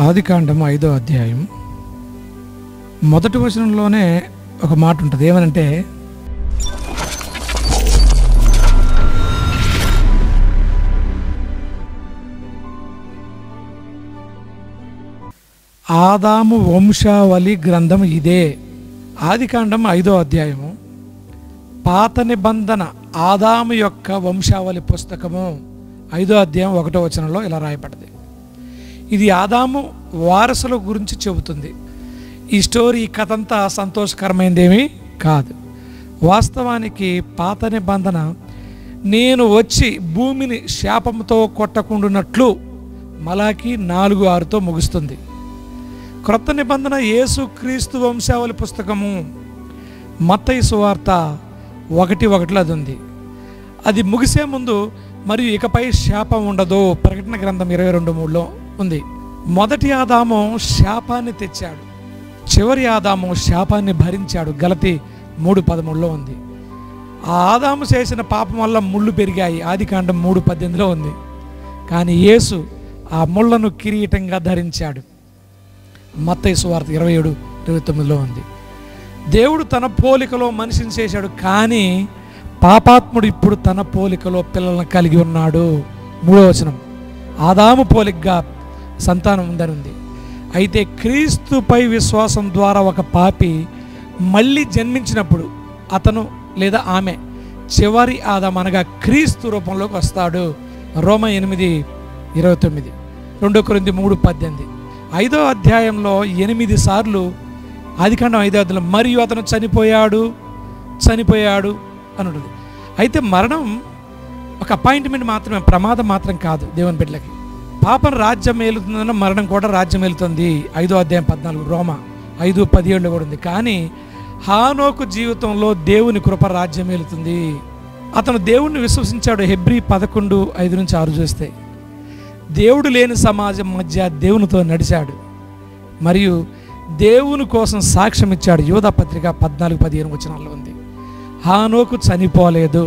ఆదికాండం 5వ అధ్యాయం మొదటి వచనంలోనే ఒక మాట ఉంటుంది. ఏమనంటే, ఆదాము వంశావళి గ్రంథం ఇదే. ఆదికాండం 5వ అధ్యాయము పాత నిబంధన ఆదాము యొక్క వంశావళి పుస్తకము 5వ అధ్యాయం 1వ వచనంలో ఇలా రాయబడింది. ఇది ఆదాము వారసుల గురించి చెబుతుంది. ఈ స్టోరీ, ఈ కథ అంతా సంతోషకరమైనదేమీ కాదు. వాస్తవానికి పాత నిబంధన నేను వచ్చి భూమిని శాపంతో కొట్టకుండానట్లు మలాకి 4:6తో ముగుస్తుంది. క్రొత్త నిబంధన యేసుక్రీస్తు వంశావళి పుస్తకము మత్తయి సువార్త 1:1లో అది ఉంది. అది ముగిసే ముందు మరియు ఇకపై శాపం ఉండదు ప్రకటన గ్రంథం 22:3లో ఉంది. మొదటి ఆదాము శాపాన్ని తెచ్చాడు, చివరి ఆదాము శాపాన్ని భరించాడు. గలతీ 3:13లో ఉంది. ఆ ఆదాము చేసిన పాపం వల్ల ముళ్ళు పెరిగాయి. ఆదికాండం 3:18లో ఉంది. కానీ యేసు ఆ ముళ్ళను కిరీటంగా ధరించాడు. మత్తయి సువార్త 27:29లో ఉంది. దేవుడు తన పోలికలో మనిషిని చేశాడు, కానీ పాపాత్ముడు ఇప్పుడు తన పోలికలో పిల్లలను కలిగి ఉన్నాడు. 3వ వచనం, ఆదాము పోలికగా సంతానం ఉందని ఉంది. అయితే క్రీస్తుపై విశ్వాసం ద్వారా ఒక పాపి మళ్ళీ జన్మించినప్పుడు అతను లేదా ఆమె చివరి ఆదాము అనగా క్రీస్తు రూపంలోకి వస్తాడు. రోమా 8:29, 2 కొరింథీ 3:18. 5వ అధ్యాయంలో 8 సార్లు ఆదికాండం 5వ అధ్యాయంలో మరియు అతను చనిపోయాడు అని ఉంటుంది. అయితే మరణం ఒక అపాయింట్మెంట్ మాత్రమే, ప్రమాదం మాత్రం కాదు. దేవుని బిడ్డలకి పాపం రాజ్యం ఏలుతుందన్న మరణం కూడా రాజ్యం ఏలుతుంది. 5వ అధ్యాయం 14, రోమా 5:17లో కూడా ఉంది. కానీ హానోకు జీవితంలో దేవుని కృప రాజ్యం ఏలుతుంది. అతను దేవుణ్ణి విశ్వసించాడు. హెబ్రీ 11:5-6 చూస్తే దేవుడు లేని సమాజం మధ్య దేవునితో నడిచాడు మరియు దేవుని కోసం సాక్ష్యం ఇచ్చాడు. యోధా పత్రిక 14-15 వచనాల్లో ఉంది. హానోకు చనిపోలేదు,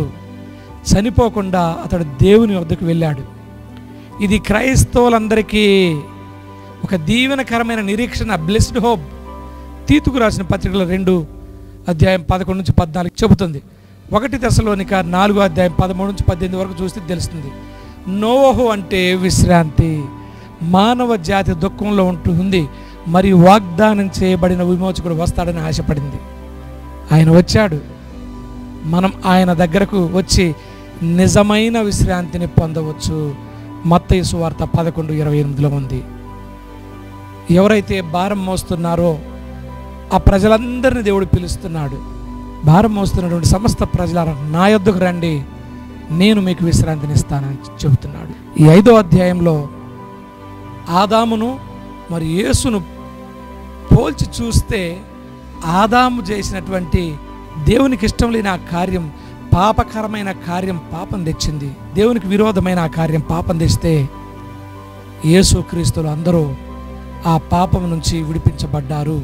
చనిపోకుండా అతడు దేవుని వద్దకు వెళ్ళాడు. ఇది క్రైస్తవులందరికీ ఒక దీవెనకరమైన నిరీక్షణ, బ్లెస్డ్ హోప్. తీతుకు రాసిన పత్రికలో 2:11-14 చెబుతుంది. 1 తెస్సలోనిక 4:13-18 వరకు చూస్తే తెలుస్తుంది. నోవహు అంటే విశ్రాంతి. మానవ జాతి దుఃఖంలో ఉంటుంది మరియు వాగ్దానం చేయబడిన విమోచకుడు వస్తాడని ఆశపడింది. ఆయన వచ్చాడు. మనం ఆయన దగ్గరకు వచ్చి నిజమైన విశ్రాంతిని పొందవచ్చు. మత్తయి సువార్త 11:28లో ఉంది. ఎవరైతే భారం మోస్తున్నారో ఆ ప్రజలందరినీ దేవుడు పిలుస్తున్నాడు. భారం మోస్తున్నటువంటి సమస్త ప్రజలారా నా యొద్దకు రండి, నేను మీకు విశ్రాంతిని ఇస్తానని చెబుతున్నాడు. ఈ 5వ అధ్యాయంలో ఆదామును మరి యేసును పోల్చి చూస్తే ఆదాము చేసినటువంటి దేవునికి ఇష్టం లేని ఆ కార్యం, పాపకరమైన కార్యం పాపం తెచ్చింది. దేవునికి విరోధమైన ఆ కార్యం పాపం తెస్తే యేసుక్రీస్తులు అందరూ ఆ పాపం నుంచి విడిపించబడ్డారు.